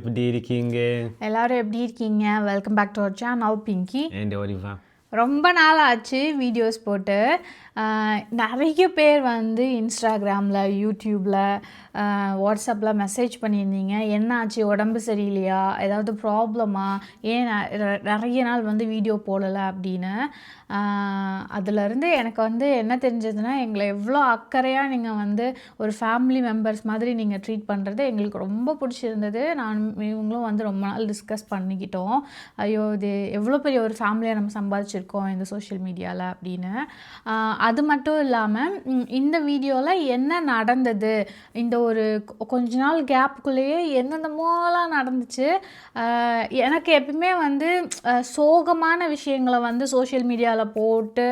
எப்படி இருக்கீங்க? எல்லாரும் எப்படி இருக்கீங்க? Welcome back to our channel Pinky. And Oliver. ரொம்ப நாள் ஆச்சு வீடியோஸ் போட்டு. நிறைய பேர் வந்து இன்ஸ்டாகிராமில், யூடியூப்பில், வாட்ஸ்அப்பில் மெசேஜ் பண்ணியிருந்தீங்க. என்ன ஆச்சு, உடம்பு சரியில்லையா, ஏதாவது ப்ராப்ளமா, ஏன் நிறைய நாள் வந்து வீடியோ போடலை அப்படின்னு. அதுலேருந்து எனக்கு வந்து என்ன தெரிஞ்சதுன்னா, எங்களை எவ்வளோ அக்கறையாக நீங்கள் வந்து ஒரு ஃபேமிலி மெம்பர்ஸ் மாதிரி நீங்கள் ட்ரீட் பண்ணுறது எங்களுக்கு ரொம்ப பிடிச்சிருந்தது. இவங்களும் வந்து ரொம்ப நாள் டிஸ்கஸ் பண்ணிக்கிட்டோம். ஐயோ, இது எவ்வளோ பெரிய ஒரு ஃபேமிலியை நம்ம சம்பாதிச்சிருக்கோம் இந்த சோஷியல் மீடியாவில் அப்படின்னு. அது மட்டும் இல்லாமல் இந்த வீடியோவில் என்ன நடந்தது, இந்த ஒரு கொஞ்ச நாள் கேப்புக்குள்ளேயே என்னென்னமோலாம் நடந்துச்சு. எனக்கு எப்பவுமே வந்து சோகமான விஷயங்களை வந்து சோஷியல் மீடியாவில் போட்டு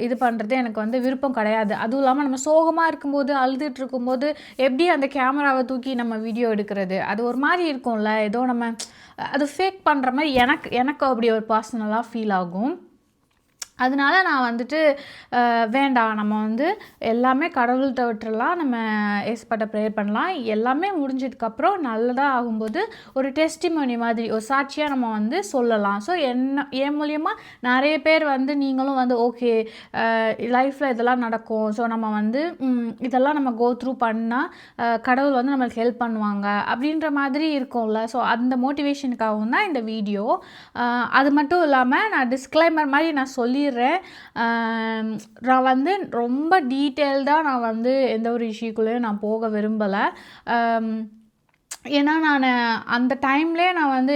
இது பண்ணுறது எனக்கு வந்து விருப்பம் கிடையாது. அதுவும் இல்லாமல் நம்ம சோகமாக இருக்கும்போது, அழுதுட்டு இருக்கும்போது எப்படி அந்த கேமராவை தூக்கி நம்ம வீடியோ எடுக்கிறது, அது ஒரு மாதிரி இருக்கும்ல, ஏதோ நம்ம அது ஃபேக் பண்ணுற மாதிரி எனக்கு அப்படி ஒரு பர்சனலாக ஃபீல் ஆகும். அதனால நான் வந்துட்டு வேண்டாம், நம்ம வந்து எல்லாமே கடவுள்கிட்ட விட்டுறலாம், நம்ம ஏசப்பாட்ட ப்ரேயர் பண்ணலாம். எல்லாமே முடிஞ்சதுக்கப்புறம் நல்லதாக ஆகும்போது ஒரு டெஸ்டிமோனி மாதிரி, ஒரு சாட்சியாக நம்ம வந்து சொல்லலாம். ஸோ என் மூலியமாக நிறைய பேர் வந்து நீங்களும் வந்து ஓகே லைஃப்பில் இதெல்லாம் நடக்கும், ஸோ நம்ம வந்து இதெல்லாம் நம்ம கோ த்ரூ பண்ணால் கடவுள் வந்து நம்மளுக்கு ஹெல்ப் பண்ணுவாங்க அப்படின்ற மாதிரி இருக்கும்ல. ஸோ அந்த மோட்டிவேஷனுக்காகவும் தான் இந்த வீடியோ. அது மட்டும் இல்லாமல் நான் டிஸ்க்ளைமர் மாதிரி நான் சொல்லிடுறேன். நான் வந்து ரொம்ப டீட்டெயில்டாக நான் வந்து எந்த ஒரு இஷ்யூக்குள்ளேயும் நான் போக விரும்பலை. ஏன்னா நான் அந்த டைம்லேயே நான் வந்து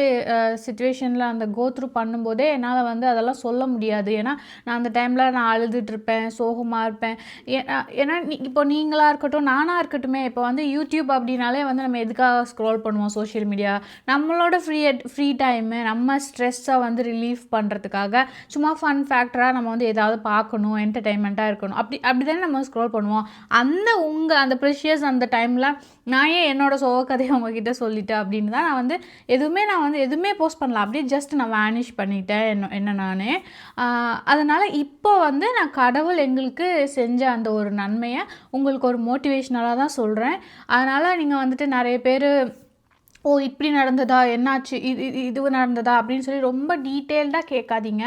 சிச்சுவேஷனில் அந்த கோ த்ரூ பண்ணும்போதே என்னால் வந்து அதெல்லாம் சொல்ல முடியாது. ஏன்னா நான் அந்த டைமில் நான் அழுதுட்ருப்பேன், சோகமாக இருப்பேன். ஏன்னா இப்போ நீங்களாக இருக்கட்டும், நானாக இருக்கட்டுமே, இப்போ வந்து யூடியூப் அப்படின்னாலே வந்து நம்ம எதுக்காக ஸ்க்ரோல் பண்ணுவோம் சோஷியல் மீடியா, நம்மளோட ஃப்ரீ டைமு, நம்ம ஸ்ட்ரெஸ்ஸை வந்து ரிலீஃப் பண்ணுறதுக்காக சும்மா ஃபன் ஃபேக்டராக நம்ம வந்து ஏதாவது பார்க்கணும், என்டர்டெயின்மெண்ட்டாக இருக்கணும், அப்படி தானே நம்ம ஸ்க்ரோல் பண்ணுவோம். அந்த ப்ரெஷியஸ் அந்த டைமில் நான் ஏன் என்னோடய சோக கதையை உங்ககிட்ட சொல்லிட்டேன் அப்படின்னு தான் நான் வந்து எதுவுமே போஸ்ட் பண்ணல. அப்படியே ஜஸ்ட் நான் வேனிஷ் பண்ணிட்டேன் என்ன நானே. அதனால் இப்போ வந்து நான் கடவுள் எங்களுக்கு செஞ்ச அந்த ஒரு நன்மையை உங்களுக்கு ஒரு மோட்டிவேஷ்னலாக தான் சொல்கிறேன். அதனால் நீங்கள் வந்துட்டு நிறைய பேர் ஓ இப்படி நடந்ததா, என்னாச்சு, இது நடந்ததா அப்படின்னு சொல்லி ரொம்ப டீட்டெயில்டாக கேட்காதீங்க.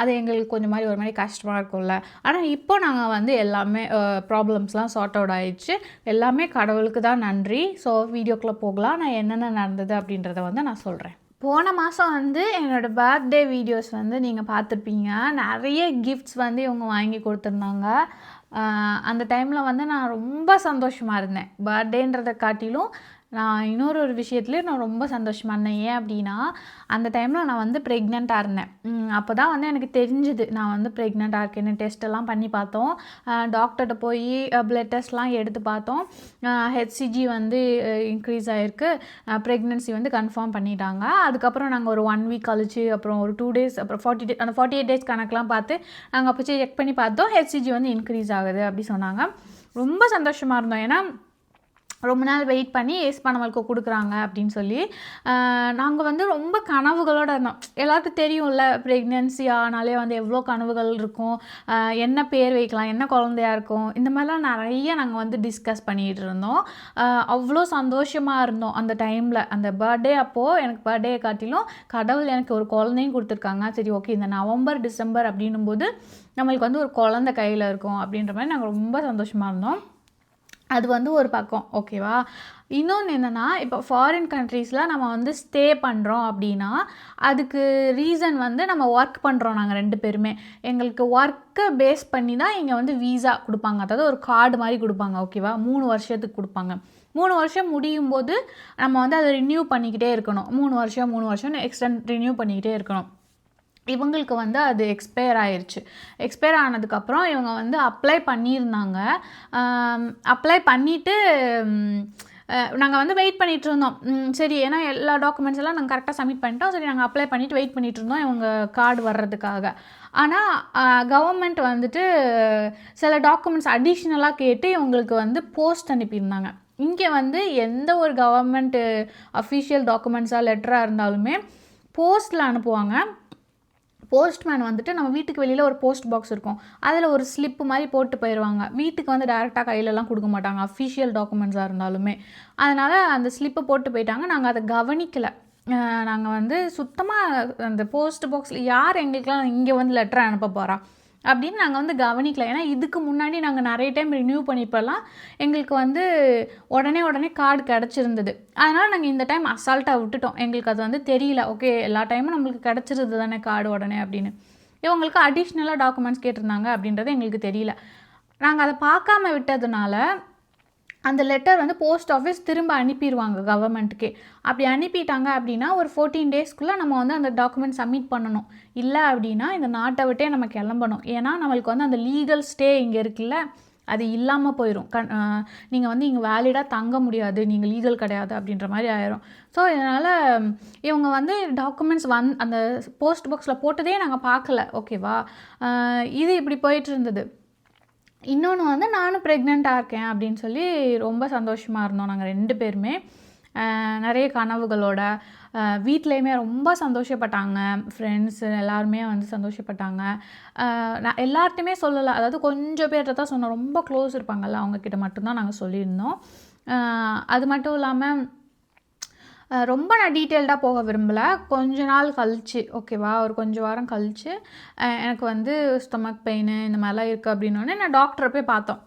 அது எங்களுக்கு கொஞ்சம் மாதிரி ஒரு மாதிரி கஷ்டமாக இருக்கும்ல. ஆனால் இப்போ நாங்கள் வந்து எல்லாமே ப்ராப்ளம்ஸ்லாம் சார்ட் அவுட் ஆயிடுச்சு. எல்லாமே கடவுளுக்கு தான் நன்றி. ஸோ வீடியோக்குள்ளே போகலாம். நான் என்னென்ன நடந்தது அப்படின்றத வந்து நான் சொல்கிறேன். போன மாதம் வந்து என்னோடய பர்த்டே வீடியோஸ் வந்து நீங்கள் பார்த்துருப்பீங்க. நிறைய கிஃப்ட்ஸ் வந்து இவங்க வாங்கி கொடுத்துருந்தாங்க. அந்த டைமில் வந்து நான் ரொம்ப சந்தோஷமாக இருந்தேன். பர்த்டேன்றதை காட்டிலும் நான் இன்னொரு விஷயத்துலேயே நான் ரொம்ப சந்தோஷமாக இருந்தேன். ஏன் அப்படின்னா, அந்த டைமில் நான் வந்து ப்ரெக்னெண்ட்டாக இருந்தேன். அப்போ தான் வந்து எனக்கு தெரிஞ்சுது நான் வந்து ப்ரெக்னெண்ட்டாக இருக்கேன்னு. டெஸ்ட்டெல்லாம் பண்ணி பார்த்தோம். டாக்டர்கிட்ட போய் பிளட் டெஸ்ட்லாம் எடுத்து பார்த்தோம். ஹெச்சிஜி வந்து இன்க்ரீஸ் ஆகிருக்கு, ப்ரெக்னென்சி வந்து கன்ஃபார்ம் பண்ணிட்டாங்க. அதுக்கப்புறம் நாங்கள் ஒரு 1 வீக் கழிச்சு, அப்புறம் ஒரு 2 டேஸ், அப்புறம் 48 டேஸ் கணக்கெலாம் பார்த்து நாங்கள் அப்போ செக் பண்ணி பார்த்தோம். ஹெச்சிஜி வந்து இன்க்ரீஸ் ஆகுது அப்படி சொன்னாங்க. ரொம்ப சந்தோஷமாக இருந்தோம். ஏன்னா ரொம்ப நாள் வெயிட் பண்ணி ஏசப்பா நம்மளுக்கு கொடுக்குறாங்க அப்படின்னு சொல்லி நாங்கள் வந்து ரொம்ப கனவுகளோடு இருந்தோம். எல்லாருக்கும் தெரியும்ல, ப்ரெக்னென்சி ஆனாலே வந்து எவ்வளோ கனவுகள் இருக்கும், என்ன பேர் வைக்கலாம், என்ன குழந்தையா இருக்கும், இந்த மாதிரிலாம் நிறைய நாங்கள் வந்து டிஸ்கஸ் பண்ணிகிட்டு இருந்தோம். அவ்வளோ சந்தோஷமாக இருந்தோம் அந்த டைமில். அந்த பர்த்டே அப்போது எனக்கு பர்த்டேயை காட்டிலும் கடவுள் எனக்கு ஒரு குழந்தையும் கொடுத்துருக்காங்க. சரி ஓகே, இந்த நவம்பர் டிசம்பர் அப்படின்னும் போது நம்மளுக்கு வந்து ஒரு குழந்தை கையில் இருக்கும் அப்படின்ற மாதிரி நாங்கள் ரொம்ப சந்தோஷமாக இருந்தோம். அது வந்து ஒரு பக்கம் ஓகேவா. இன்னொன்று என்னென்னா, இப்போ ஃபாரின் கண்ட்ரீஸில் நம்ம வந்து ஸ்டே பண்ணுறோம் அப்படின்னா அதுக்கு ரீசன் வந்து நம்ம ஒர்க் பண்ணுறோம். நாங்கள் 2 பேருமே எங்களுக்கு ஒர்க்கை பேஸ் பண்ணி தான் இங்கே வந்து வீசா கொடுப்பாங்க. அதாவது ஒரு கார்டு மாதிரி கொடுப்பாங்க ஓகேவா. 3 வருஷத்துக்கு கொடுப்பாங்க. 3 வருஷம் முடியும் போது நம்ம வந்து அதை ரினியூ பண்ணிக்கிட்டே இருக்கணும். 3 வருஷம்னு எக்ஸ்டெண்ட் ரினியூ பண்ணிக்கிட்டே இருக்கணும். இவங்களுக்கு வந்து அது எக்ஸ்பயர் ஆயிடுச்சு. எக்ஸ்பயர் ஆனதுக்கப்புறம் இவங்க வந்து அப்ளை பண்ணியிருந்தாங்க. அப்ளை பண்ணிவிட்டு நாங்கள் வந்து வெயிட் பண்ணிகிட்டு இருந்தோம். சரி, ஏன்னா எல்லா டாக்குமெண்ட்ஸ் எல்லாம் நாங்கள் கரெக்டாக சப்மிட் பண்ணிட்டோம். சரி, நாங்கள் அப்ளை பண்ணிவிட்டு வெயிட் பண்ணிகிட்டு இருந்தோம் இவங்க கார்டு வர்றதுக்காக. ஆனால் கவர்மெண்ட் வந்துட்டு சில டாக்குமெண்ட்ஸ் அடிஷ்னலாக கேட்டு இவங்களுக்கு வந்து போஸ்ட் அனுப்பியிருந்தாங்க. இங்கே வந்து எந்த ஒரு கவர்மெண்ட் அஃபிஷியல் டாக்குமெண்ட்ஸாக லெட்டராக இருந்தாலுமே போஸ்ட்டில் அனுப்புவாங்க. போஸ்ட்மேன் வந்துட்டு நம்ம வீட்டுக்கு வெளியில் ஒரு போஸ்ட் பாக்ஸ் இருக்கும், அதில் ஒரு ஸ்லிப்பு மாதிரி போட்டு போயிடுவாங்க. வீட்டுக்கு வந்து டேரெக்டாக கையிலலாம் கொடுக்க மாட்டாங்க, அஃபிஷியல் டாக்குமெண்ட்ஸாக இருந்தாலுமே. அதனால் அந்த ஸ்லிப்பை போட்டு போயிட்டாங்க. நாங்கள் அதை கவனிக்கலை. நாங்கள் வந்து சுத்தமாக அந்த போஸ்ட் பாக்ஸில் யார் எங்களுக்கெலாம் இங்கே வந்து லெட்டர் அனுப்ப போகிறா அப்படின்னு நாங்கள் வந்து கவனிக்கல. ஏன்னா இதுக்கு முன்னாடி நாங்கள் நிறைய டைம் ரினியூ பண்ணிப்பெல்லாம் எங்களுக்கு வந்து உடனே கார்டு கிடச்சிருந்தது. அதனால் நாங்கள் இந்த டைம் அசால்ட்டாக விட்டுட்டோம். எங்களுக்கு அது வந்து தெரியல. ஓகே, எல்லா டைமும் நம்மளுக்கு கிடச்சிருது தானே கார்டு உடனே அப்படின்னு. இவங்களுக்கு அடிஷ்னலாக டாக்குமெண்ட்ஸ் கேட்டிருந்தாங்க அப்படின்றது எங்களுக்கு தெரியல. நாங்கள் அதை பார்க்காம விட்டதுனால அந்த லெட்டர் வந்து போஸ்ட் ஆஃபீஸ் திரும்ப அனுப்பிடுவாங்க கவர்மெண்ட்டுக்கே. அப்படி அனுப்பிட்டாங்க அப்படின்னா ஒரு 14 டேஸ்க்குள்ளே நம்ம வந்து அந்த டாக்குமெண்ட் சப்மிட் பண்ணணும். இல்லை அப்படின்னா இந்த நாட்டை விட்டே நம்ம கிளம்பணும். ஏன்னா நம்மளுக்கு வந்து அந்த லீகல் ஸ்டே இங்கே இருக்குல்ல, அது இல்லாமல் போயிடும். நீங்கள் வந்து இங்கே வேலிடாக தங்க முடியாது, நீங்கள் லீகல் கிடையாது அப்படின்ற மாதிரி ஆயிரும். ஸோ இதனால் இவங்க வந்து டாக்குமெண்ட்ஸ் அந்த போஸ்ட் பாக்ஸில் போட்டதே நாங்கள் பார்க்கல. ஓகேவா, இது இப்படி போயிட்டு இருந்தது. இன்னொன்று வந்து நானும் ப்ரெக்னெண்ட்டாக இருக்கேன் அப்படின்னு சொல்லி ரொம்ப சந்தோஷமாக இருந்தோம் நாங்கள் 2 பேருமே. நிறைய கனவுகளோட வீட்லேயுமே ரொம்ப சந்தோஷப்பட்டாங்க. ஃப்ரெண்ட்ஸு எல்லாருமே வந்து சந்தோஷப்பட்டாங்க. நான் எல்லார்ட்டையுமே சொல்லலை, அதாவது கொஞ்சம் பேர்கிட்ட தான் சொன்னோம். ரொம்ப க்ளோஸ் இருப்பாங்கள்ல, அவங்கக்கிட்ட மட்டும்தான் நாங்கள் சொல்லியிருந்தோம். அது மட்டும் இல்லாமல் ரொம்ப நான் டீட்டெயில்டாக போக விரும்பலை. கொஞ்ச நாள் கழிச்சு, ஓகேவா, ஒரு கொஞ்சம் வாரம் கழிச்சு எனக்கு வந்து ஸ்டொமக் பெயின் இந்த மாதிரிலாம் இருக்குது அப்படின்னோடனே நான் டாக்டரை போய் பார்த்தோம்.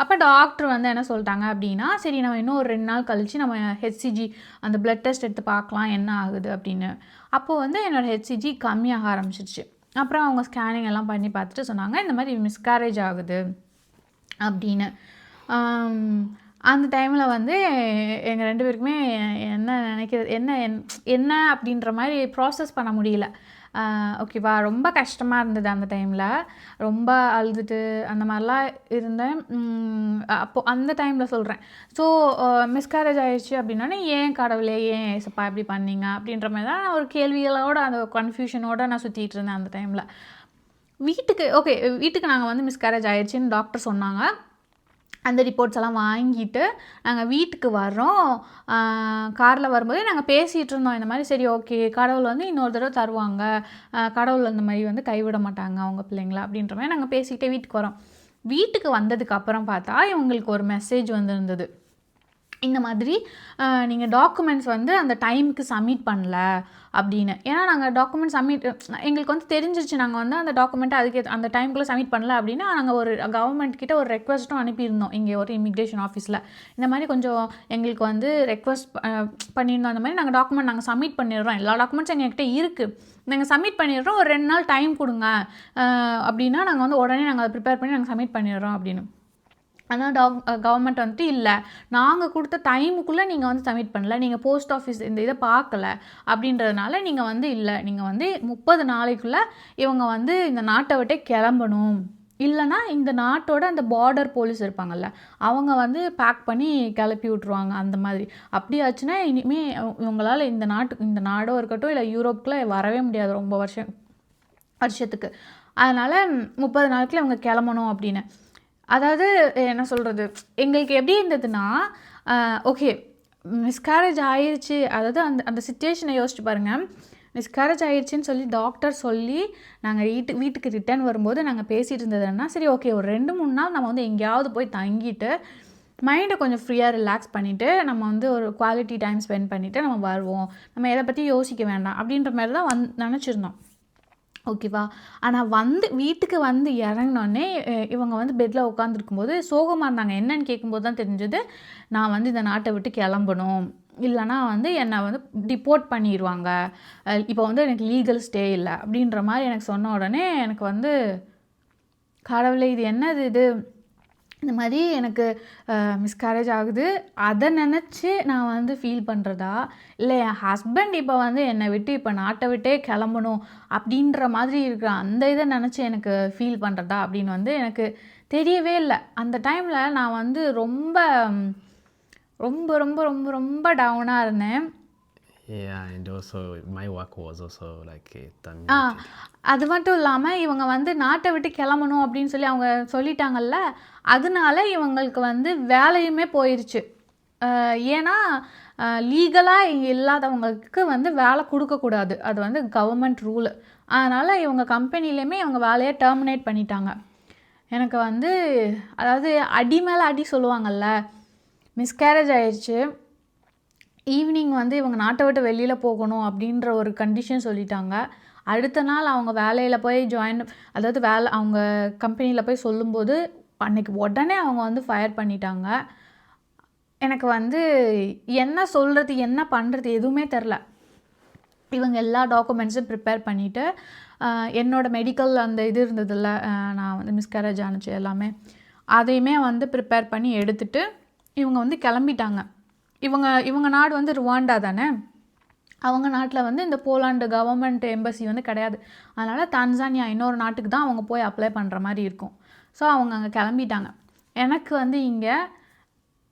அப்போ டாக்டர் வந்து என்ன சொல்லிட்டாங்க அப்படின்னா, சரி நம்ம இன்னும் ஒரு 2 நாள் கழித்து நம்ம ஹெச்சிஜி அந்த பிளட் டெஸ்ட் எடுத்து பார்க்கலாம் என்ன ஆகுது அப்படின்னு. அப்போது வந்து என்னோடய ஹெச்சிஜி கம்மியாக ஆரம்பிச்சிருச்சு. அப்புறம் அவங்க ஸ்கேனிங் எல்லாம் பண்ணி பார்த்துட்டு சொன்னாங்க இந்த மாதிரி மிஸ்கேரேஜ் ஆகுது அப்படின்னு. அந்த டைமில் வந்து எங்கள் 2 பேருக்குமே என்ன நினைக்கிறது என்ன அப்படின்ற மாதிரி ப்ராசஸ் பண்ண முடியல. ஓகேவா, ரொம்ப கஷ்டமாக இருந்தது அந்த டைமில். ரொம்ப அழுதுட்டு அந்த மாதிரிலாம் இருந்தேன். அப்போது அந்த டைமில் சொல்கிறேன். ஸோ மிஸ்கேரேஜ் ஆயிடுச்சு அப்படின்னோடனே ஏன் கடவுளே, ஏன் ஏசப்பா இப்படி பண்ணீங்க அப்படின்ற மாதிரி தான் நான் ஒரு கேள்விகளோட அந்த கன்ஃபியூஷனோடு நான் சுற்றிட்டு இருந்தேன் அந்த டைமில். வீட்டுக்கு நாங்கள் வந்து மிஸ்கேரேஜ் ஆயிடுச்சுன்னு டாக்டர் சொன்னாங்க. அந்த ரிப்போர்ட்ஸ் எல்லாம் வாங்கிட்டு நாங்கள் வீட்டுக்கு வர்றோம். காரில் வரும்போதே நாங்கள் பேசிகிட்டு இருந்தோம் இந்த மாதிரி. சரி ஓகே, கடவுள் வந்து இன்னொரு தடவை தருவாங்க, கடவுள் அந்த மாதிரி வந்து கைவிட மாட்டாங்க அவங்க பிள்ளைங்கள அப்படின்ற மாதிரி நாங்கள் பேசிக்கிட்டே வீட்டுக்கு வரோம். வீட்டுக்கு வந்ததுக்கு அப்புறம் பார்த்தா இவங்களுக்கு ஒரு மெசேஜ் வந்திருந்தது. இந்த மாதிரி நீங்கள் டாக்குமெண்ட்ஸ் வந்து அந்த டைமுக்கு சப்மிட் பண்ணல அப்படின்னு. ஏன்னா நாங்கள் டாக்குமெண்ட் எங்களுக்கு வந்து தெரிஞ்சிருச்சு நாங்கள் வந்து அந்த டாக்குமெண்ட்டை அதுக்கு அந்த டைமுக்குள்ளே சப்மிட் பண்ணல அப்படின்னா நாங்கள் ஒரு கவர்மெண்ட் கிட்ட ஒரு ரெக்வஸ்ட்டும் அனுப்பியிருந்தோம். இங்கே ஒரு இமிக்ரேஷன் ஆஃபீஸில் இந்த மாதிரி கொஞ்சம் எங்களுக்கு வந்து ரெக்வஸ்ட் பண்ணியிருந்தோம். அந்த மாதிரி நாங்கள் டாக்குமெண்ட் நாங்கள் சப்மிட் பண்ணிடுறோம், எல்லா டாக்குமெண்ட்ஸும் எங்கள்கிட்ட இருக்குது, நாங்கள் சப்மிட் பண்ணிடுறோம், ஒரு 2 நாள் டைம் கொடுங்க அப்படின்னா நாங்கள் வந்து உடனே நாங்கள் அதை ப்ரிப்பேர் பண்ணி நாங்கள் சப்மிட் பண்ணிடுறோம் அப்படின்னு. ஆனால் கவர்மெண்ட் வந்துட்டு இல்லை, நாங்கள் கொடுத்த டைமுக்குள்ளே நீங்கள் வந்து சப்மிட் பண்ணல, நீங்கள் போஸ்ட் ஆஃபீஸ் இந்த இதை பார்க்கல அப்படின்றதுனால நீங்கள் வந்து இல்லை, நீங்கள் வந்து 30 நாளைக்குள்ளே இவங்க வந்து இந்த நாட்டை விட்டே கிளம்பணும், இல்லைனா இந்த நாட்டோட அந்த பார்டர் போலீஸ் இருப்பாங்கள்ல அவங்க வந்து பேக் பண்ணி கிளப்பி விட்ருவாங்க அந்த மாதிரி. அப்படி ஆச்சுன்னா இனிமேல் இவங்களால் இந்த நாடோ இருக்கட்டும் இல்லை யூரோப்புக்குள்ளே வரவே முடியாது ரொம்ப வருஷத்துக்கு. அதனால் 30 நாளுக்குள்ளே இவங்க கிளம்பணும் அப்படின்னு. அதாவது என்ன சொல்கிறது, எங்களுக்கு எப்படி இருந்ததுன்னா, ஓகே மிஸ்கேரேஜ் ஆயிடுச்சு, அதாவது அந்த சிச்சுவேஷனை யோசிச்சு பாருங்கள். மிஸ்கேரேஜ் ஆயிடுச்சுன்னு சொல்லி டாக்டர் சொல்லி நாங்கள் வீட்டுக்கு ரிட்டர்ன் வரும்போது நாங்கள் பேசிகிட்டு இருந்ததுன்னா, சரி ஓகே ஒரு 2-3 நாள் நம்ம வந்து எங்கேயாவது போய் தங்கிட்டு மைண்டை கொஞ்சம் ஃப்ரீயாக ரிலாக்ஸ் பண்ணிவிட்டு நம்ம வந்து ஒரு குவாலிட்டி டைம் ஸ்பெண்ட் பண்ணிவிட்டு நம்ம வருவோம், நம்ம எதை பற்றி யோசிக்க வேண்டாம் அப்படின்ற மாதிரி தான் நினச்சிருந்தோம். ஓகேவா, ஆனால் வீட்டுக்கு வந்து இறங்கினோடனே இவங்க வந்து பெட்டில் உட்காந்துருக்கும்போது சோகமாக இருந்தாங்க. என்னன்னு கேட்கும்போது தான் தெரிஞ்சது, நான் வந்து இந்த நாட்டை விட்டு கிளம்பணும், இல்லைனா வந்து என்னை வந்து டிப்போர்ட் பண்ணிடுவாங்க, இப்போ வந்து எனக்கு லீகல் ஸ்டே இல்லை அப்படின்ற மாதிரி எனக்கு சொன்ன உடனே எனக்கு வந்து கடவுளே இது என்னது இது, இந்த மாதிரி எனக்கு மிஸ்கேரேஜ் ஆகுது அதை நினச்சி நான் வந்து ஃபீல் பண்ணுறதா, இல்லை என் ஹஸ்பண்ட் இப்போ வந்து என்னை விட்டு இப்போ நாட்டை விட்டே கிளம்பணும் அப்படின்ற மாதிரி இருக்கிற அந்த இதை நினச்சி எனக்கு ஃபீல் பண்ணுறதா அப்படின்னு வந்து எனக்கு தெரியவே இல்லை. அந்த டைமில் நான் வந்து ரொம்ப ரொம்ப ரொம்ப ரொம்ப ரொம்ப டவுனாக இருந்தேன். Yeah, and also my work was also like அது மட்டும் இல்லாமல் இவங்க வந்து நாட்டை விட்டு கிளம்பணும் அப்படின்னு சொல்லி அவங்க சொல்லிட்டாங்கல்ல, அதனால இவங்களுக்கு வந்து வேலையுமே போயிடுச்சு. ஏன்னா லீகலாக இங்கே இல்லாதவங்களுக்கு வந்து வேலை கொடுக்கக்கூடாது, அது வந்து கவர்மெண்ட் ரூலு. அதனால் இவங்க கம்பெனிலேயுமே இவங்க வேலையை டெர்மினேட் பண்ணிட்டாங்க. எனக்கு வந்து அதாவது அடி மேலே அடி சொல்லுவாங்கள்ல, மிஸ்கேரேஜ் ஆயிடுச்சு. ஈவினிங் வந்து இவங்க நாட்டை விட்டு வெளியில் போகணும் அப்படின்ற ஒரு கண்டிஷன் சொல்லிட்டாங்க. அடுத்த நாள் அவங்க வேலையில் போய் அதாவது அவங்க கம்பெனியில் போய் சொல்லும்போது அன்றைக்கி உடனே அவங்க வந்து ஃபயர் பண்ணிட்டாங்க. எனக்கு வந்து என்ன சொல்கிறது என்ன பண்ணுறது எதுவுமே தெரில. இவங்க எல்லா டாக்குமெண்ட்ஸும் ப்ரிப்பேர் பண்ணிவிட்டு என்னோடய மெடிக்கல் அந்த இது இருந்ததில்ல, நான் வந்து மிஸ்கேரேஜ் ஆணுச்சு எல்லாமே, அதையுமே வந்து ப்ரிப்பேர் பண்ணி எடுத்துகிட்டு இவங்க வந்து கிளம்பிட்டாங்க. இவங்க நாடு வந்து ருவாண்டா தானே, அவங்க நாட்டில் வந்து இந்த போலாண்டு கவர்மெண்ட் எம்பசி வந்து கிடையாது. அதனால் தான்சானியா இன்னொரு நாட்டுக்கு தான் அவங்க போய் அப்ளை பண்ணுற மாதிரி இருக்கும். ஸோ அவங்க அங்கே கிளம்பிட்டாங்க. எனக்கு வந்து இங்கே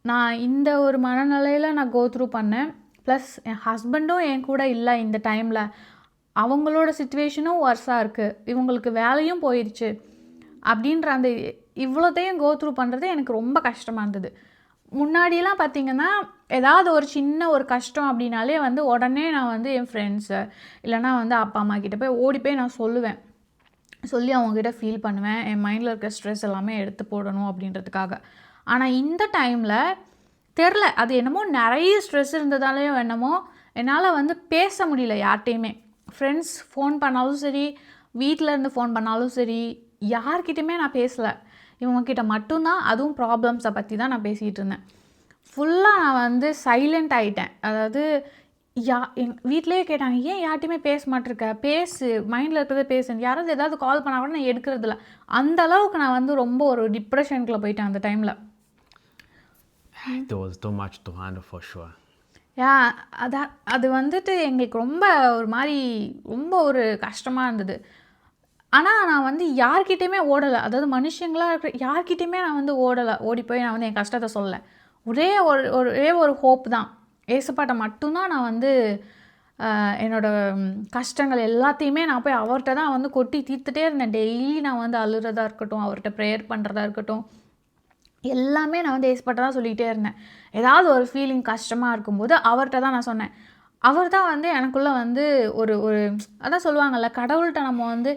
நான் இந்த ஒரு மனநிலையில் நான் கோத்ரூ பண்ணேன். ப்ளஸ் என் ஹஸ்பண்டும் என் கூட இல்லை இந்த டைமில். அவங்களோட சிச்சுவேஷனும் ஒர்ஸாக இருக்குது, இவங்களுக்கு வேலையும் போயிடுச்சு. அப்படின்ற அந்த இவ்வளோத்தையும் கோத்ரூ பண்ணுறது எனக்கு ரொம்ப கஷ்டமாக இருந்தது. முன்னாடியெல்லாம் பார்த்திங்கன்னா ஏதாவது ஒரு சின்ன ஒரு கஷ்டம் அப்படின்னாலே வந்து உடனே நான் வந்து என் ஃப்ரெண்ட்ஸு இல்லைனா வந்து அப்பா அம்மா கிட்டே போய் ஓடி போய் நான் சொல்லுவேன், சொல்லி அவங்கக்கிட்ட ஃபீல் பண்ணுவேன், என் மைண்டில் இருக்க ஸ்ட்ரெஸ் எல்லாமே எடுத்து போடணும் அப்படின்றதுக்காக. ஆனால் இந்த டைமில் தெரில, அது என்னமோ நிறைய ஸ்ட்ரெஸ் இருந்ததாலேயும் என்னமோ என்னால் வந்து பேச முடியல யார்கிட்டையுமே. ஃப்ரெண்ட்ஸ் ஃபோன் பண்ணாலும் சரி, வீட்டிலேருந்து ஃபோன் பண்ணாலும் சரி, யார்கிட்டையுமே நான் பேசலை. இவங்கக்கிட்ட மட்டும்தான், அதுவும் ப்ராப்ளம்ஸை பற்றி தான் நான் பேசிகிட்டு இருந்தேன். ஃபுல்லாக நான் வந்து சைலண்ட் ஆகிட்டேன். அதாவது வீட்டிலேயே கேட்டாங்க, ஏன் யார்கிட்டையுமே பேச மாட்டிருக்க, பேசு, மைண்டில் இருக்கிறத பேசு, யாராவது ஏதாவது கால் பண்ணால் கூட நான் எடுக்கிறதில்ல. அந்த அளவுக்கு நான் வந்து ரொம்ப ஒரு டிப்ரெஷனுக்குள்ளே போயிட்டேன் அந்த டைமில். There was too much to handle for sure. அது வந்துட்டு எங்களுக்கு ரொம்ப ஒரு மாதிரி ரொம்ப ஒரு கஷ்டமாக இருந்தது. ஆனால் நான் வந்து யார்கிட்டையுமே ஓடலை, அதாவது மனுஷங்களாக இருக்கிற யார்கிட்டையுமே நான் வந்து ஓடி போய் நான் வந்து என் கஷ்டத்தை சொல்லலை. ஒரே ஒரு ஹோப் தான், ஏசப்பாட்ட மட்டும்தான் நான் வந்து என்னோடய கஷ்டங்கள் எல்லாத்தையுமே நான் போய் அவர்கிட்ட தான் வந்து கொட்டி தீர்த்துட்டே இருந்தேன். டெய்லி நான் வந்து அழுகிறதா இருக்கட்டும், அவர்கிட்ட ப்ரேயர் பண்ணுறதா இருக்கட்டும், எல்லாமே நான் வந்து ஏசப்பாட்ட தான் சொல்லிகிட்டே இருந்தேன். ஏதாவது ஒரு ஃபீலிங் கஷ்டமாக இருக்கும்போது அவர்கிட்ட தான் நான் சொன்னேன். அவர் தான் வந்து எனக்குள்ளே வந்து ஒரு அதான் சொல்லுவாங்கள்ல, கடவுள்கிட்ட நம்ம வந்து,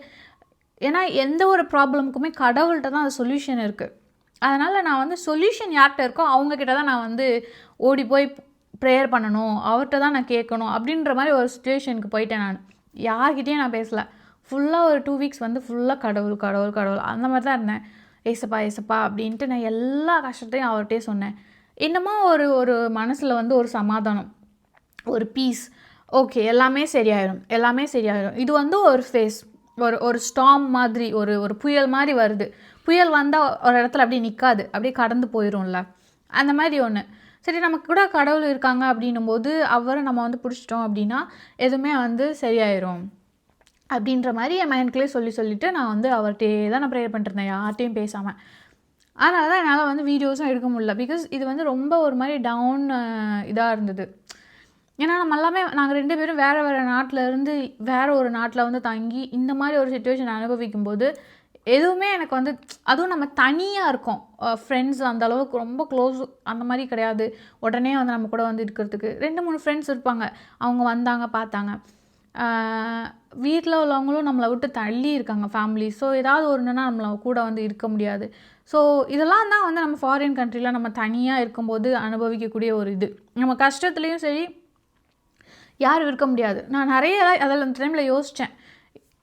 ஏன்னா எந்த ஒரு ப்ராப்ளமுக்குமே கடவுள்கிட்ட தான் அது சொல்யூஷன் இருக்குது. அதனால் நான் வந்து சொல்யூஷன் யார்கிட்ட இருக்கோ அவங்கக்கிட்ட தான் நான் வந்து ஓடி போய் ப்ரேயர் பண்ணணும், அவர்கிட்ட தான் நான் கேட்கணும் அப்படின்ற மாதிரி ஒரு சுச்சுவேஷனுக்கு போயிட்டேன். நான் யார்கிட்டையும் நான் பேசலை. ஃபுல்லாக ஒரு 2 வீக்ஸ் வந்து ஃபுல்லாக கடவுள் கடவுள் கடவுள் அந்த மாதிரி தான் இருந்தேன். ஏசப்பா ஏசப்பா அப்படின்ட்டு நான் எல்லா கஷ்டத்தையும் அவர்கிட்டே சொன்னேன். இன்னமும் ஒரு மனசில் வந்து ஒரு சமாதானம், ஒரு பீஸ். ஓகே, எல்லாமே சரியாயிடும். இது வந்து ஒரு ஃபேஸ், ஒரு ஸ்டார்ம் மாதிரி, ஒரு புயல் மாதிரி வருது. புயல் வந்தால் ஒரு இடத்துல அப்படியே நிற்காது, அப்படியே கடந்து போயிடும்ல, அந்த மாதிரி ஒன்று. சரி, நமக்கு கூட கடவுள் இருக்காங்க அப்படின்னும் போது அவரை நம்ம வந்து பிடிச்சிட்டோம் அப்படின்னா எதுவுமே வந்து சரியாயிரும் அப்படின்ற மாதிரி என் மைண்ட்குள்ளே சொல்லிவிட்டு நான் வந்து அவர்கிட்டே தான் நான் ப்ரேயர் பண்ணிட்டுருந்தேன், யார்கிட்டையும் பேசாமல். அதனால தான் என்னால் வந்து வீடியோஸும் எடுக்க முடியல. பிகாஸ் இது வந்து ரொம்ப ஒரு மாதிரி டவுன் இதாக இருந்தது. ஏன்னா நம்ம எல்லாமே நாங்கள் 2 பேரும் வேறு நாட்டில் இருந்து வேறு ஒரு நாட்டில் வந்து தங்கி இந்த மாதிரி ஒரு சுச்சுவேஷன் அனுபவிக்கும் போது எதுவுமே எனக்கு வந்து, அதுவும் நம்ம தனியாக இருக்கோம், ஃப்ரெண்ட்ஸ் அந்த அளவுக்கு ரொம்ப க்ளோஸ் அந்த மாதிரி கிடையாது. உடனே வந்து நம்ம கூட வந்து இருக்கிறதுக்கு 2-3 ஃப்ரெண்ட்ஸ் இருப்பாங்க, அவங்க வந்தாங்க பார்த்தாங்க. வீட்டில் உள்ளவங்களும் நம்மளை விட்டு தள்ளி இருக்காங்க, ஃபேமிலி. ஸோ ஏதாவது ஒன்றுனா நம்மளை கூட வந்து இருக்க முடியாது. ஸோ இதெல்லாம் தான் வந்து நம்ம ஃபாரின் கண்ட்ரியில் நம்ம தனியாக இருக்கும்போது அனுபவிக்கக்கூடிய ஒரு இது. நம்ம கஷ்டத்துலேயும் சரி யாரும் இருக்க முடியாது. நான் நிறைய அதில் அந்த டைமில் யோசித்தேன்,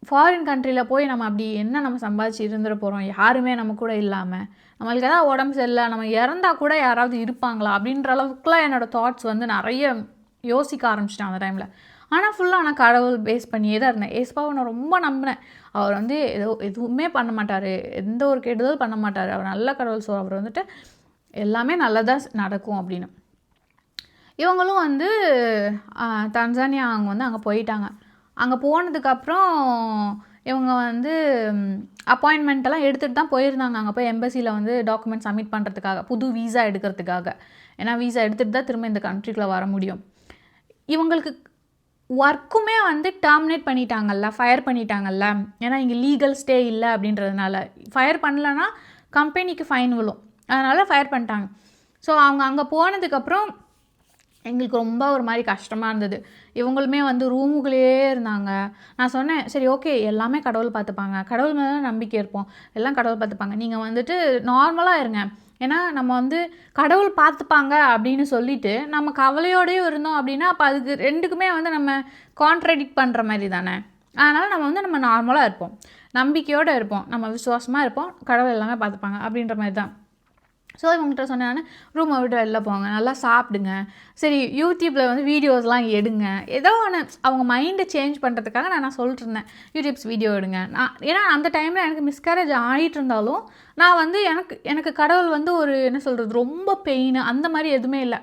ஃபாரின் கண்ட்ரியில் போய் நம்ம அப்படி என்ன நம்ம சம்பாதிச்சு இருந்துட போகிறோம், யாருமே நம்ம கூட இல்லாமல், நம்மளுக்கு எதாவது உடம்பு சரியில்லை, நம்ம இறந்தால் கூட யாராவது இருப்பாங்களா அப்படின்ற அளவுக்குலாம் என்னோடய தாட்ஸ் வந்து நிறைய யோசிக்க ஆரம்பிச்சிட்டேன் அந்த டைமில். ஆனால் ஃபுல்லாக நான் கடவுள் பேஸ் பண்ணியே தான் இருந்தேன். ஏசப்பாவை நான் ரொம்ப நம்பினேன். அவர் வந்து எதுவுமே பண்ண மாட்டார், எந்த ஒரு கெடுதல் பண்ண மாட்டார், அவர் நல்ல கடவுள். ஸோ அவர் வந்துட்டு எல்லாமே நல்லதாக நடக்கும் அப்படின்னு. இவங்களும் வந்து தன்சானியா அவங்க வந்து அங்கே போயிட்டாங்க. அங்கே போனதுக்கப்புறம் இவங்க வந்து அப்பாயின்மெண்ட்டெல்லாம் எடுத்துகிட்டு தான் போயிருந்தாங்க. அங்கே போய் எம்பசியில் வந்து டாக்குமெண்ட் சப்மிட் பண்ணுறதுக்காக, புது வீசா எடுக்கிறதுக்காக. ஏன்னா வீசா எடுத்துகிட்டு தான் திரும்ப இந்த கண்ட்ரிக்குள்ளே வர முடியும். இவங்களுக்கு ஒர்க்குமே வந்து டெர்மினேட் பண்ணிட்டாங்கல்ல, ஃபயர் பண்ணிட்டாங்கல்ல. ஏன்னா இங்கே லீகல் ஸ்டே இல்லை அப்படின்றதுனால. ஃபயர் பண்ணலன்னா கம்பெனிக்கு ஃபைன் விழும், அதனால் ஃபயர் பண்ணிட்டாங்க. ஸோ அவங்க அங்கே போனதுக்கப்புறம் எங்களுக்கு ரொம்ப ஒரு மாதிரி கஷ்டமாக இருந்தது. இவங்களுமே வந்து ரூமுக்குள்ளேயே இருந்தாங்க. நான் சொன்னேன், சரி ஓகே எல்லாமே கடவுள் பார்த்துப்பாங்க, கடவுள் மேலே தான் நம்பிக்கை இருப்போம், எல்லாம் கடவுள் பார்த்துப்பாங்க, நீங்கள் வந்துட்டு நார்மலாக இருங்க. ஏன்னா நம்ம வந்து கடவுள் பார்த்துப்பாங்க அப்படின்னு சொல்லிட்டு நம்ம கவலையோடையும் இருந்தோம் அப்படின்னா அப்போ அதுக்கு ரெண்டுக்குமே வந்து நம்ம கான்ட்ரடிக்ட் பண்ணுற மாதிரி தானே. அதனால் நம்ம நார்மலாக இருப்போம், நம்பிக்கையோடு இருப்போம், நம்ம விசுவாசமாக இருப்போம், கடவுள் எல்லாமே பார்த்துப்பாங்க அப்படின்ற மாதிரி தான். ஸோ இவங்ககிட்ட சொன்னேன், ரூமை விட்டு வெளில போங்க, நல்லா சாப்பிடுங்க, சரி யூடியூப்பில் வந்து வீடியோஸ்லாம் எடுங்க, ஏதோ ஒன்று அவங்க மைண்டை சேஞ்ச் பண்ணுறதுக்காக நான் சொல்லிட்டு இருந்தேன், யூடியூப்ஸ் வீடியோ எடுங்க. ஏன்னா அந்த டைமில் எனக்கு மிஸ்கேரேஜ் ஆகிட்டு இருந்தாலும் நான் வந்து எனக்கு கடவுள் வந்து ஒரு என்ன சொல்கிறது ரொம்ப பெயின் அந்த மாதிரி எதுவுமே இல்லை,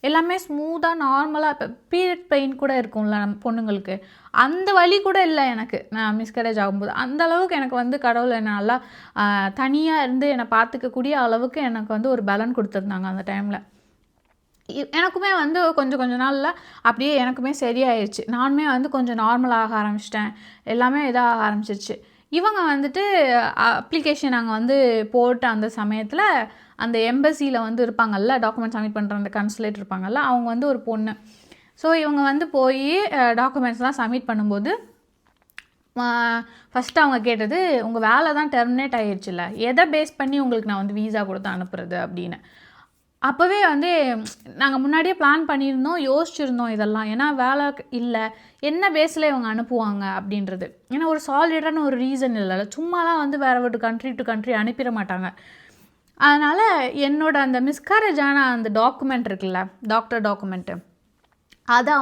எல்லாமே ஸ்மூத்தாக நார்மலாக. இப்போ பீரியட் பெயின் கூட இருக்கும்ல நம்ம பொண்ணுங்களுக்கு, அந்த வலி கூட இல்லை எனக்கு. நான் மிஸ்கரேஜ் ஆகும்போது அந்த அளவுக்கு எனக்கு வந்து கடவுள் என்னை நல்லா தனியாக இருந்து என்னை பார்த்துக்கக்கூடிய அளவுக்கு எனக்கு வந்து ஒரு பலன் கொடுத்துருந்தாங்க அந்த டைமில். எனக்குமே வந்து கொஞ்சம் நாளில் அப்படியே எனக்குமே சரியாயிடுச்சு. நானுமே வந்து கொஞ்சம் நார்மலாக ஆரம்பிச்சிட்டேன், எல்லாமே இதாக ஆரம்பிச்சிருச்சு. இவங்க வந்துட்டு அப்ளிகேஷன் நாங்கள் வந்து போட்ட அந்த சமயத்தில் அந்த எம்பசியில் வந்து இருப்பாங்கல்ல, டாக்குமெண்ட் சப்மிட் பண்ணுற அந்த கன்சுலேட் இருப்பாங்கல்ல, அவங்க வந்து ஒரு பொண்ணு. ஸோ இவங்க வந்து போய் டாக்குமெண்ட்ஸ்லாம் சப்மிட் பண்ணும்போது ஃபஸ்ட்டு அவங்க கேட்டது, உங்கள் வேலை தான் டெர்மினேட் ஆகிடுச்சுல்ல, எதை பேஸ் பண்ணி உங்களுக்கு நான் வந்து வீசா கொடுத்து அனுப்புறது அப்படின்னு. அப்போவே வந்து நாங்கள் முன்னாடியே பிளான் பண்ணியிருந்தோம், யோசிச்சுருந்தோம் இதெல்லாம். ஏன்னா வேலை இல்லை, என்ன பேஸில் இவங்க அனுப்புவாங்க அப்படின்றது. ஏன்னா ஒரு சாலிடான ஒரு ரீசன் இல்லைல்ல, சும்மாலாம் வந்து வேறு ஒரு கண்ட்ரி டு கண்ட்ரி அனுப்பிட மாட்டாங்க. அதனால் என்னோட அந்த மிஸ்கரேஜ் ஆன அந்த டாக்குமெண்ட் இருக்குல்ல, டாக்டர் டாக்குமெண்ட்டு, அதை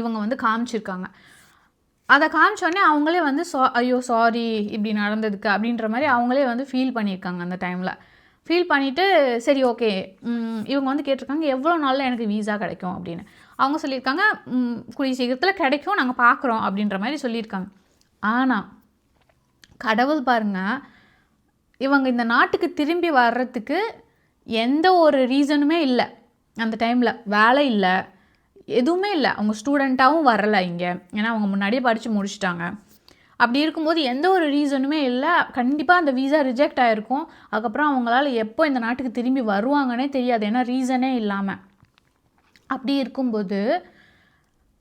இவங்க வந்து காமிச்சிருக்காங்க. அதை காமிச்சோடனே அவங்களே வந்து ஐயோ சாரி இப்படி நடந்ததுக்கு அப்படின்ற மாதிரி அவங்களே வந்து ஃபீல் பண்ணியிருக்காங்க அந்த டைமில். ஃபீல் பண்ணிவிட்டு சரி ஓகே இவங்க வந்து கேட்டிருக்காங்க எவ்வளோ நாளில் எனக்கு வீசா கிடைக்கும் அப்படின்னு. அவங்க சொல்லியிருக்காங்க கூடிய சீக்கிரத்தில் கிடைக்கும், நாங்கள் பார்க்குறோம் அப்படின்ற மாதிரி சொல்லியிருக்காங்க. ஆனால் கடவுள் பாருங்கள், இவங்க இந்த நாட்டுக்கு திரும்பி வர்றதுக்கு எந்த ஒரு ரீசனுமே இல்லை. அந்த டைமில் வேலை இல்லை, எதுவுமே இல்லை, அவங்க ஸ்டூடெண்ட்டாகவும் வரலை இங்கே, ஏன்னா அவங்க முன்னாடியே படித்து முடிச்சிட்டாங்க. அப்படி இருக்கும்போது எந்த ஒரு ரீசனுமே இல்லை, கண்டிப்பாக அந்த வீசா ரிஜெக்ட் ஆகிருக்கும். அதுக்கப்புறம் அவங்களால எப்போ இந்த நாட்டுக்கு திரும்பி வருவாங்கன்னே தெரியாது, ஏன்னா ரீசனே இல்லாமல். அப்படி இருக்கும்போது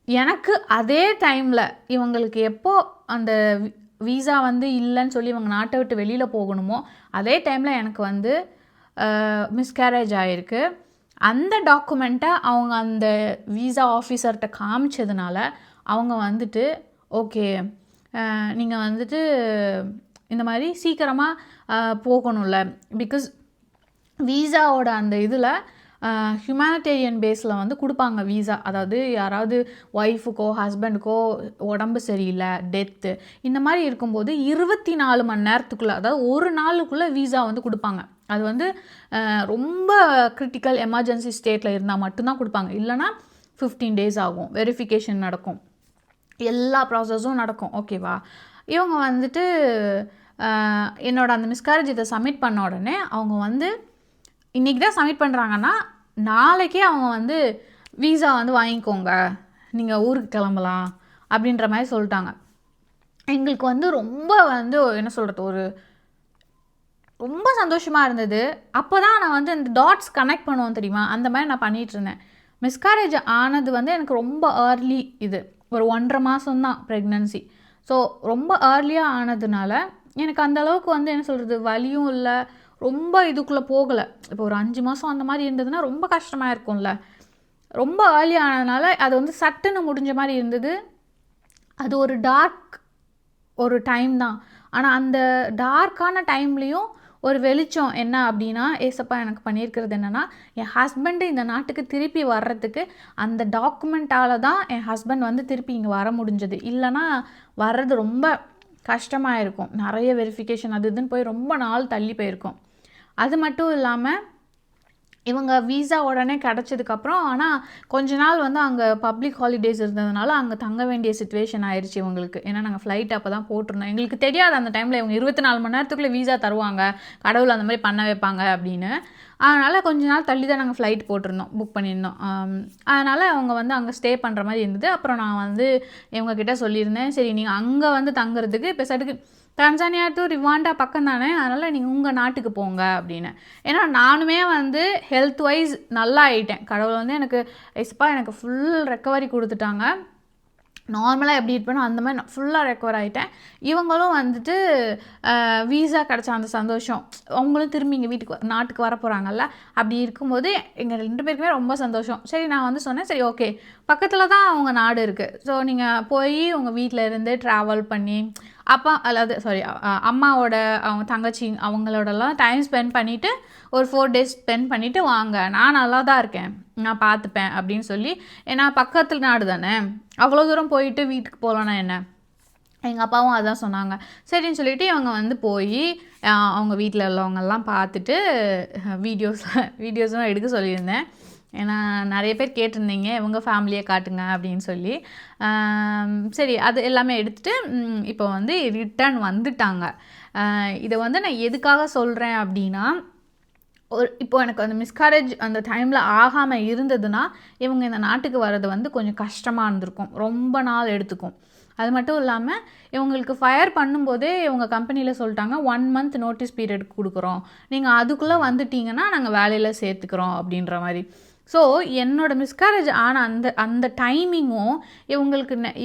எனக்கு அதே டைமில் இவங்களுக்கு எப்போ அந்த வீசா வந்து இல்லைன்னு சொல்லி இவங்க நாட்டை விட்டு வெளியில் போகணுமோ அதே டைமில் எனக்கு வந்து மிஸ்கேரேஜ் ஆகிருக்கு. அந்த டாக்குமெண்ட்டை அவங்க அந்த வீசா ஆஃபீஸர்கிட்ட காமிச்சதுனால அவங்க வந்துட்டு ஓகே நீங்கள் வந்துட்டு இந்த மாதிரி சீக்கிரமாக போகணும்ல, பிகாஸ் வீசாவோட அந்த இதில் ஹியூமனிடேரியன் பேஸில் வந்து கொடுப்பாங்க வீசா. அதாவது யாராவது ஒய்ஃபுக்கோ ஹஸ்பண்டுக்கோ உடம்பு சரியில்லை, டெத்து, இந்த மாதிரி இருக்கும்போது 24 மணி நேரத்துக்குள்ளே, அதாவது ஒரு நாளுக்குள்ளே வீசா வந்து கொடுப்பாங்க. அது வந்து ரொம்ப கிரிட்டிக்கல் எமர்ஜென்சி ஸ்டேட்டில் இருந்தால் மட்டும்தான் கொடுப்பாங்க, இல்லைனா 15 days ஆகும், வெரிஃபிகேஷன் நடக்கும், எல்லா ப்ராசஸும் நடக்கும். ஓகேவா? இவங்க வந்துட்டு என்னோட அந்த மிஸ்கேரேஜ் இதை சப்மிட் பண்ண உடனே அவங்க வந்து இன்றைக்கி தான் சப்மிட் பண்ணுறாங்கன்னா நாளைக்கே அவங்க வந்து வீசா வந்து வாங்கிக்கோங்க, நீங்கள் ஊருக்கு கிளம்பலாம் அப்படின்ற மாதிரி சொல்லிட்டாங்க. எங்களுக்கு வந்து ரொம்ப வந்து என்ன சொல்கிறது, ஒரு ரொம்ப சந்தோஷமாக இருந்தது. அப்போ தான் நான் வந்து இந்த டாட்ஸ் கனெக்ட் பண்ணுவோம் தெரியுமா, அந்த மாதிரி நான் பண்ணிகிட்டு இருந்தேன். மிஸ்கேரேஜ் ஆனது வந்து எனக்கு ரொம்ப ஏர்லி, இது ஒரு 1.5 மாதம்தான் ப்ரெக்னன்சி. ஸோ ரொம்ப ஏர்லியாக ஆனதுனால எனக்கு அந்தளவுக்கு வந்து என்ன சொல்கிறது வலியும் இல்லை, ரொம்ப இதுக்குள்ளே போகலை. இப்போ ஒரு 5 மாதம் அந்த மாதிரி இருந்ததுன்னா ரொம்ப கஷ்டமாக இருக்கும்ல. ரொம்ப ஏர்லி ஆனதுனால அது வந்து சட்டுன்னு முடிஞ்ச மாதிரி இருந்தது. அது ஒரு டார்க் ஒரு டைம் தான், ஆனால் அந்த டார்க்கான டைம்லேயும் ஒரு வெளிச்சம் என்ன அப்படின்னா, ஏசப்பா எனக்கு பண்ணியிருக்கிறது என்னென்னா, என் ஹஸ்பண்டு இந்த நாட்டுக்கு திருப்பி வர்றதுக்கு அந்த டாக்குமெண்ட்டால் தான் என் ஹஸ்பண்ட் வந்து திருப்பி இங்கே வர முடிஞ்சது. இல்லைனா வர்றது ரொம்ப கஷ்டமாக இருக்கும், நிறைய வெரிஃபிகேஷன் அது இதுன்னு போய் ரொம்ப நாள் தள்ளி போயிருக்கும். அது மட்டும் இல்லாமல் இவங்க வீசா உடனே கிடச்சதுக்கப்புறம் ஆனால் கொஞ்ச நாள் வந்து அங்கே பப்ளிக் ஹாலிடேஸ் இருந்ததுனால அங்கே தங்க வேண்டிய சிச்சுவேஷன் ஆயிடுச்சு இவங்களுக்கு. ஏன்னா நாங்கள் ஃப்ளைட் அப்போ தான் போட்டிருந்தோம், எங்களுக்கு தெரியாது அந்த டைமில் இவங்க 24 மணி நேரத்துக்குள்ளே வீசா தருவாங்க, கடவுள் அந்த மாதிரி பண்ண வைப்பாங்க அப்படின்னு. அதனால் கொஞ்ச நாள் தள்ளி தான் நாங்கள் ஃப்ளைட் போட்டிருந்தோம், புக் பண்ணியிருந்தோம். அதனால் அவங்க வந்து அங்கே ஸ்டே பண்ணுற மாதிரி இருந்தது. அப்புறம் நான் வந்து இவங்கக்கிட்ட சொல்லியிருந்தேன், சரி நீங்கள் அங்கே வந்து தங்குறதுக்கு இப்போ சட்டுக்கு தன்சானியா டு ரிவாண்டா பக்கம் தானே, அதனால் நீங்கள் உங்கள் நாட்டுக்கு போங்க அப்படின்னு. ஏன்னா நானுமே வந்து ஹெல்த் வைஸ் நல்லா ஆகிட்டேன். கடவுள் வந்து எனக்கு எனக்கு ஃபுல் ரெக்கவரி கொடுத்துட்டாங்க. நார்மலாக எப்படி இருப்பேனோ அந்த மாதிரி நான் ஃபுல்லாக ரெக்கவர் ஆகிட்டேன். இவங்களும் வந்துட்டு வீசா கிடச்ச அந்த சந்தோஷம், அவங்களும் திரும்பி எங்கள் நாட்டுக்கு வர போகிறாங்கல்ல. அப்படி இருக்கும்போது எங்கள் 2 பேருக்குமே ரொம்ப சந்தோஷம். சரி நான் வந்து சொன்னேன், சரி ஓகே பக்கத்தில் தான் அவங்க நாடு இருக்குது, ஸோ நீங்கள் போய் உங்கள் வீட்டில் இருந்து ட்ராவல் பண்ணி அம்மாவோட அவங்க தங்கச்சி அவங்களோடலாம் டைம் ஸ்பெண்ட் பண்ணிவிட்டு ஒரு 4 days ஸ்பெண்ட் பண்ணிவிட்டு வாங்க, நான் நல்லா தான் இருக்கேன், நான் பார்த்துப்பேன் அப்படின்னு சொல்லி. ஏன்னா பக்கத்தில் நாடு தானே, அவ்வளோ தூரம் போயிட்டு வீட்டுக்கு போகலன்னா என்ன. எங்கள் அப்பாவும் அதான் சொன்னாங்க. சரின்னு சொல்லிவிட்டு இவங்க வந்து போய் அவங்க வீட்டில் உள்ளவங்கெல்லாம் பார்த்துட்டு வீடியோஸ்லாம் எடுக்க சொல்லியிருந்தேன். ஏன்னா நிறைய பேர் கேட்டிருந்தீங்க இவங்க ஃபேமிலியை காட்டுங்க அப்படின்னு சொல்லி. சரி அது எல்லாமே எடுத்துகிட்டு இப்போ வந்து ரிட்டர்ன் வந்துட்டாங்க. இதை வந்து நான் எதுக்காக சொல்கிறேன் அப்படின்னா, இப்போ எனக்கு அந்த மிஸ்கேரேஜ் அந்த டைமில் ஆகாமல் இருந்ததுன்னா இவங்க இந்த நாட்டுக்கு வர்றது வந்து கொஞ்சம் கஷ்டமாக இருந்திருக்கும், ரொம்ப நாள் எடுத்துக்கும். அது மட்டும் இல்லாமல் இவங்களுக்கு ஃபயர் பண்ணும்போதே இவங்க கம்பெனியில் சொல்லிட்டாங்க 1 month நோட்டீஸ் பீரியட் கொடுக்குறோம், நீங்கள் அதுக்குள்ளே வந்துட்டிங்கன்னா நாங்கள் வேலையில் சேர்த்துக்கிறோம் அப்படின்ற மாதிரி. ஸோ என்னோடய மிஸ்கேரேஜ் ஆன அந்த டைமிங்கும்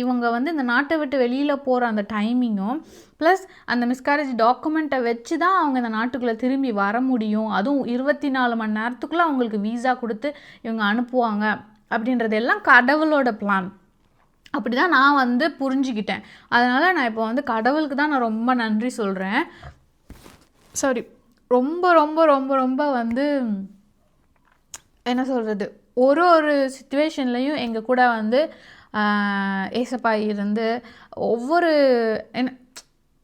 இவங்க வந்து இந்த நாட்டை விட்டு வெளியில் போகிற அந்த டைமிங்கும் ப்ளஸ் அந்த மிஸ்கேரேஜ் டாக்குமெண்ட்டை வச்சு தான் அவங்க இந்த நாட்டுக்குள்ளே திரும்பி வர முடியும், அதுவும் 24 மணி நேரத்துக்குள்ளே அவங்களுக்கு வீசா கொடுத்து இவங்க அனுப்புவாங்க அப்படின்றது எல்லாம் கடவுளோட பிளான். அப்படி தான் நான் வந்து புரிஞ்சுக்கிட்டேன். அதனால் நான் இப்போ வந்து கடவுளுக்கு தான் நான் ரொம்ப நன்றி சொல்கிறேன். சாரி, ரொம்ப ரொம்ப ரொம்ப ரொம்ப வந்து என்ன சொல்கிறது, ஒரு சிச்சுவேஷன்லேயும் எங்கள் கூட வந்து ஏசப்பா இருந்து ஒவ்வொரு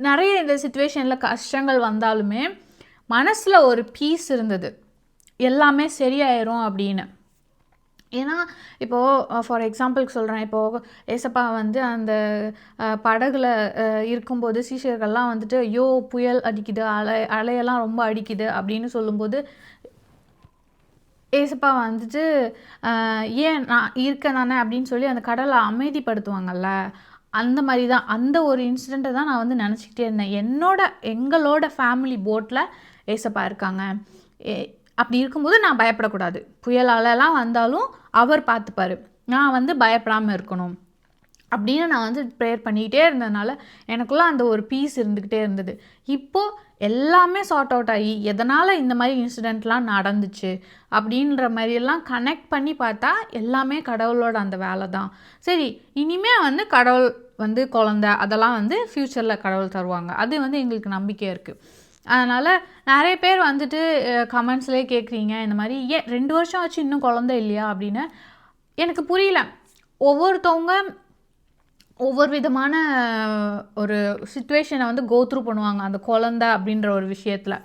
நிறைய இந்த சிச்சுவேஷனில் கஷ்டங்கள் வந்தாலுமே மனசில் ஒரு பீஸ் இருந்தது, எல்லாமே சரியாயிரும் அப்படின்னு. ஏன்னா இப்போது ஃபார் எக்ஸாம்பிளுக்கு சொல்கிறேன், இப்போது ஏசப்பா வந்து அந்த படகுல இருக்கும்போது சீஷர்கள்லாம் வந்துட்டு ஐயோ புயல் அடிக்குது, அலையெல்லாம் ரொம்ப அடிக்குது அப்படின்னு சொல்லும்போது ஏசப்பா வந்துட்டு ஏன் நான் இருக்கேன் தானே அப்படின்னு சொல்லி அந்த கடலை அமைதிப்படுத்துவாங்கல்ல. அந்த மாதிரி தான் அந்த ஒரு இன்சிடெண்ட்டை தான் நான் வந்து நினச்சிக்கிட்டே இருந்தேன். எங்களோட ஃபேமிலி போட்டில் ஏசப்பா இருக்காங்க, அப்படி இருக்கும்போது நான் பயப்படக்கூடாது, புயலாலெல்லாம் வந்தாலும் அவர் பார்த்துப்பார், நான் வந்து பயப்படாமல் இருக்கணும் அப்படின்னு நான் வந்து ப்ரேயர் பண்ணிக்கிட்டே இருந்ததுனால எனக்குள்ளே அந்த ஒரு பீஸ் இருந்துக்கிட்டே இருந்தது. இப்போது எல்லாமே சார்ட் அவுட் ஆகி எதனால் இந்த மாதிரி இன்சிடெண்ட்லாம் நடந்துச்சு அப்படின்ற மாதிரியெல்லாம் கனெக்ட் பண்ணி பார்த்தா எல்லாமே கடவுளோட அந்த வேலை தான். சரி இனிமேல் வந்து கடவுள் வந்து குழந்தை அதெல்லாம் வந்து ஃப்யூச்சரில் கடவுள் தருவாங்க, அது வந்து எங்களுக்கு நம்பிக்கையாக இருக்குது. அதனால் நிறைய பேர் வந்துட்டு கமெண்ட்ஸ்லேயே கேட்குறீங்க இந்த மாதிரி ஏன் 2 வருஷம் ஆச்சு இன்னும் குழந்தை இல்லையா அப்படின்னு. எனக்கு புரியல, ஒவ்வொருத்தவங்க ஒவ்வொரு விதமான ஒரு சிச்சுவேஷனை வந்து கோத்ரூ பண்ணுவாங்க அந்த குழந்தை அப்படின்ற ஒரு விஷயத்தில்.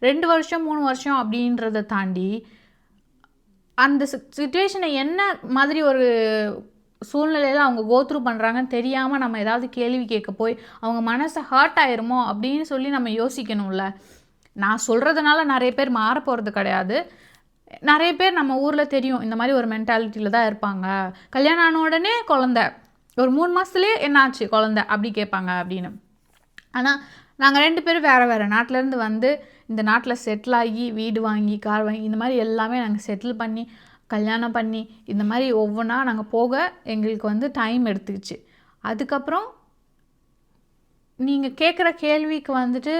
2 வருஷம் 3 வருஷம் அப்படின்றத தாண்டி அந்த சிச்சுவேஷனை என்ன மாதிரி ஒரு சூழ்நிலையில் அவங்க கோத்ரூ பண்ணுறாங்கன்னு தெரியாமல் நம்ம ஏதாவது கேள்வி கேட்க போய் அவங்க மனசை ஹர்ட் ஆயிருமோ அப்படின்னு சொல்லி நம்ம யோசிக்கணும்ல. நான் சொல்கிறதுனால நிறைய பேர் மாற போகிறது கிடையாது. நிறைய பேர் நம்ம ஊரில் தெரியும் இந்த மாதிரி ஒரு மென்டாலிட்டியில் தான் இருப்பாங்க, கல்யாணம் ஆன உடனே குழந்தை, ஒரு 3 மாதத்துலேயே என்னாச்சு குழந்தை அப்படி கேட்பாங்க அப்படின்னு. ஆனால் நாங்கள் 2 பேரும் வேறு நாட்டிலேருந்து வந்து இந்த நாட்டில் செட்டில் ஆகி வீடு வாங்கி கார் வாங்கி இந்த மாதிரி எல்லாமே நாங்கள் செட்டில் பண்ணி கல்யாணம் பண்ணி இந்த மாதிரி ஒவ்வொன்றா நாங்கள் போக எங்களுக்கு வந்து டைம் எடுத்துக்கிச்சு. அதுக்கப்புறம் நீங்கள் கேட்குற கேள்விக்கு வந்துட்டு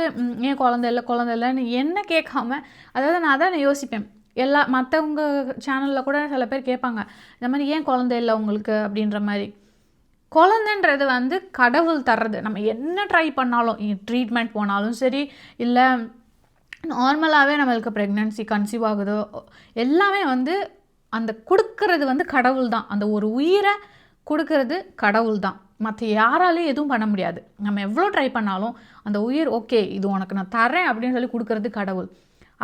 ஏன் குழந்தை இல்லைன்னு என்ன கேட்காம, அதாவது நான் தான் யோசிப்பேன். மற்றவங்க சேனலில் கூட சில பேர் கேட்பாங்க இந்த மாதிரி ஏன் குழந்தை இல்லை உங்களுக்கு அப்படின்ற மாதிரி. குழந்தைன்றது வந்து கடவுள் தர்றது, நம்ம என்ன ட்ரை பண்ணாலும் ட்ரீட்மெண்ட் போனாலும் சரி இல்லை நார்மலாகவே நம்மளுக்கு ப்ரெக்னன்சி கன்சீவ் ஆகுதோ எல்லாமே வந்து அந்த கொடுக்கறது வந்து கடவுள் தான், அந்த ஒரு உயிரை கொடுக்கறது கடவுள் தான், மற்ற யாராலையும் எதுவும் பண்ண முடியாது. நம்ம எவ்வளோ ட்ரை பண்ணாலும் அந்த உயிர் ஓகே இது உனக்கு நான் தரேன் அப்படின்னு சொல்லி கொடுக்கறது கடவுள்.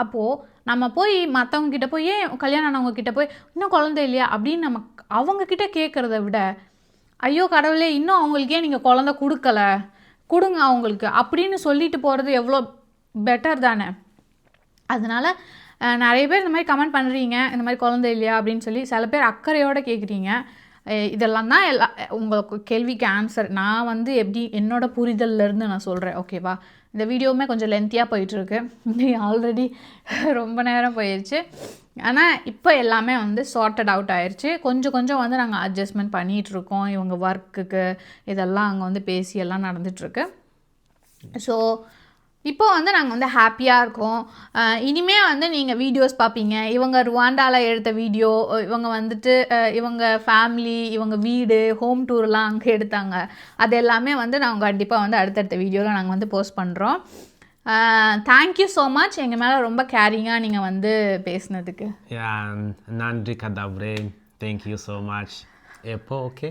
அப்போது நம்ம போய் மற்றவங்கக்கிட்ட போய் ஏன் கல்யாணம் ஆனவங்கக்கிட்ட போய் இன்னும் குழந்தை இல்லையா அப்படின்னு நம்ம அவங்கக்கிட்ட கேட்குறத விட ஐயோ கடவுளே இன்னும் அவங்களுக்கே நீங்கள் குழந்தை கொடுங்க அவங்களுக்கு அப்படின்னு சொல்லிட்டு போகிறது எவ்வளோ பெட்டர் தானே. அதனால் நிறைய பேர் இந்த மாதிரி கமெண்ட் பண்ணுறீங்க இந்த மாதிரி குழந்தை இல்லையா அப்படின்னு சொல்லி, சில பேர் அக்கறையோடு கேட்குறீங்க. இதெல்லாம் தான் உங்களுக்கு கேள்விக்கு ஆன்சர். நான் வந்து எப்படி என்னோட புரிதல்லேருந்து நான் சொல்கிறேன், ஓகேவா? இந்த வீடியோவுமே கொஞ்சம் லென்த்தியாக போயிட்டுருக்கு, ஆல்ரெடி ரொம்ப நேரம் போயிடுச்சு. ஆனால் இப்போ எல்லாமே வந்து சார்ட்டட் அவுட் ஆயிடுச்சு. கொஞ்சம் கொஞ்சம் வந்து நாங்கள் அட்ஜஸ்ட்மெண்ட் பண்ணிகிட்ருக்கோம். இவங்க ஒர்க்குக்கு இதெல்லாம் அங்கே வந்து பேசி எல்லாம் நடந்துகிட்ருக்கு. ஸோ இப்போ வந்து நாங்கள் வந்து ஹாப்பியாக இருக்கோம். இனிமே வந்து நீங்கள் வீடியோஸ் பார்ப்பீங்க. இவங்க ருவாண்டாவில் எடுத்த வீடியோ, இவங்க வந்துட்டு இவங்க ஃபேமிலி, இவங்க வீடு, ஹோம் டூர்லாம் அங்கே எடுத்தாங்க. அது எல்லாமே வந்து நாங்கள் கண்டிப்பாக வந்து அடுத்தடுத்த வீடியோவில் நாங்கள் வந்து போஸ்ட் பண்ணுறோம். தேங்க்யூ ஸோ மச் எங்கள் மேலே ரொம்ப கேரிங்காக நீங்கள் வந்து பேசுனதுக்கு. நன்றி கதாப்ரே, தேங்க்யூ ஸோ மச். எப்போ ஓகே?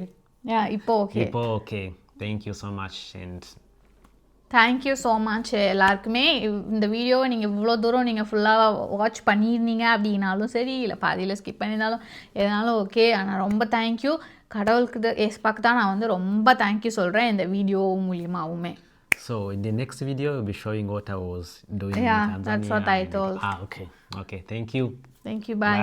இப்போ ஓகே, இப்போ okay. Thank you so much. And thank you so much எல்லாருக்குமே. இந்த வீடியோவை நீங்கள் இவ்வளோ தூரம் நீங்கள் ஃபுல்லாக வாட்ச் பண்ணியிருந்தீங்க அப்படின்னாலும் சரி, இல்லை பாதியில் ஸ்கிப் பண்ணியிருந்தாலும் எதனாலும் ஓகே. ஆனால் ரொம்ப தேங்க்யூ. கடவுளுக்கு ஏஸ்பாக்கு தான் நான் வந்து ரொம்ப தேங்க்யூ சொல்கிறேன் இந்த video மூலியமாகவுமே. So in the next video we'll be showing what I was doing in Tanzania. That's what I told. Okay. Thank you. Thank you. Bye.